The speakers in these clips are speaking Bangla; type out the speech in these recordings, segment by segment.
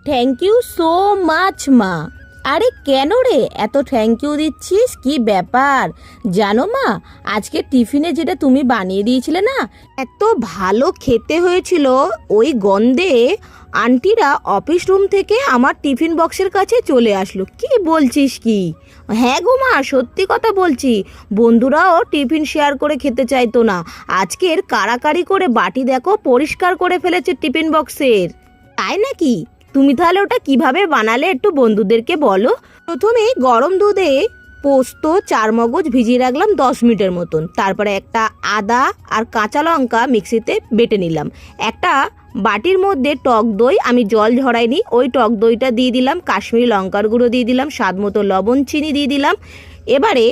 থ্যাংক ইউ সো মাচ মা। আরে কেন রে এত থ্যাংক ইউ দিচ্ছিস, কি ব্যাপার? জানো মা, আজকে টিফিনে যেটা তুমি বানিয়ে দিয়েছিলে না, এত ভালো খেতে হয়েছিল। ওই গন্ধে আন্টিরা অফিস রুম থেকে আমার টিফিন বক্সের কাছে চলে আসলো। কি বলছিস কি? হ্যাঁ গো মা, সত্যি কথা বলছি। বন্ধুরাও টিফিন শেয়ার করে খেতে চাইতো না, আজকের কাড়াকাড়ি করে বাটি দেখো পরিষ্কার করে ফেলেছে টিফিন বক্সের। তাই নাকি? তুমি তাহলে ওটা কিভাবে বানালে একটু বন্ধুদেরকে বলো। প্রথমে গরম দুধে পোস্ত 4 মগজ ভিজিয়ে রাখলাম 10 মিনিটের মতন। তারপরে একটা আদা আর কাঁচা লঙ্কা মিক্সিতে বেটে নিলাম। একটা বাটির মধ্যে টক দই, আমি জল ঝরাইনি, ওই টক দইটা দিয়ে দিলাম। কাশ্মীরি লঙ্কার গুঁড়ো দিয়ে দিলাম, স্বাদ মতো লবণ, চিনি দিয়ে দিলাম। এবারে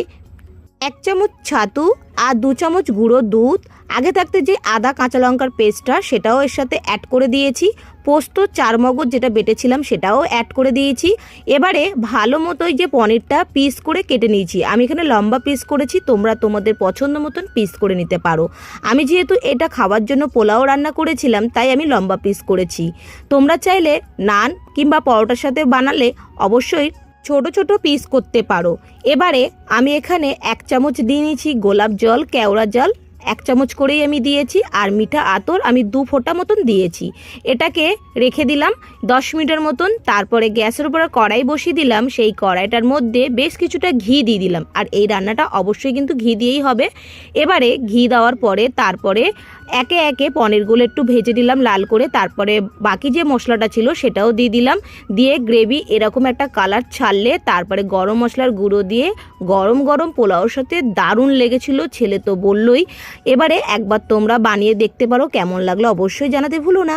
1 চামচ ছাতু আর 2 চামচ গুঁড়ো দুধ, আগে থাকতে যে আদা কাঁচা লঙ্কার পেস্টটা সেটাও এর সাথে অ্যাড করে দিয়েছি। পোস্ত 4 মগজ যেটা বেটেছিলাম সেটাও অ্যাড করে দিয়েছি। এবারে ভালো মতো যে পনিরটা পিস করে কেটে নিয়েছি, আমি এখানে লম্বা পিস করেছি, তোমরা তোমাদের পছন্দ মতন পিস করে নিতে পারো। আমি যেহেতু এটা খাওয়ার জন্য পোলাও রান্না করেছিলাম তাই আমি লম্বা পিস করেছি। তোমরা চাইলে নান কিংবা পরোটার সাথে বানালে অবশ্যই ছোট ছোট পিস করতে পারো। এবারে আমি এখানে 1 চামচ দিয়ে নিয়েছি গোলাপ জল, কেওড়া জল 1 চামচ করেই আমি দিয়েছি, আর মিঠা আতর আমি 2 ফোঁটা মতন দিয়েছি। এটাকে রেখে দিলাম 10 মিনিটের মতন। তারপরে গ্যাসের উপরে কড়াই বসিয়ে দিলাম, সেই কড়াইটার মধ্যে বেশ কিছুটা ঘি দিয়ে দিলাম, আর এই রান্নাটা অবশ্যই কিন্তু ঘি দিয়েই হবে। এবারে ঘি দেওয়ার পরে তারপরে একে একে পনিরগুলো একটু ভেজে দিলাম লাল করে, তারপরে বাকি যে মশলাটা ছিল সেটাও দিয়ে দিলাম। দিয়ে গ্রেভি এরকম একটা কালার ছাড়লে তারপরে গরম মশলার গুঁড়ো দিয়ে গরম গরম পোলাওর সাথে দারুণ লেগেছিল, ছেলে তো বললই। এবারে একবার তোমরা বানিয়ে দেখতে পারো, কেমন লাগলো অবশ্যই জানাতে ভুলো না।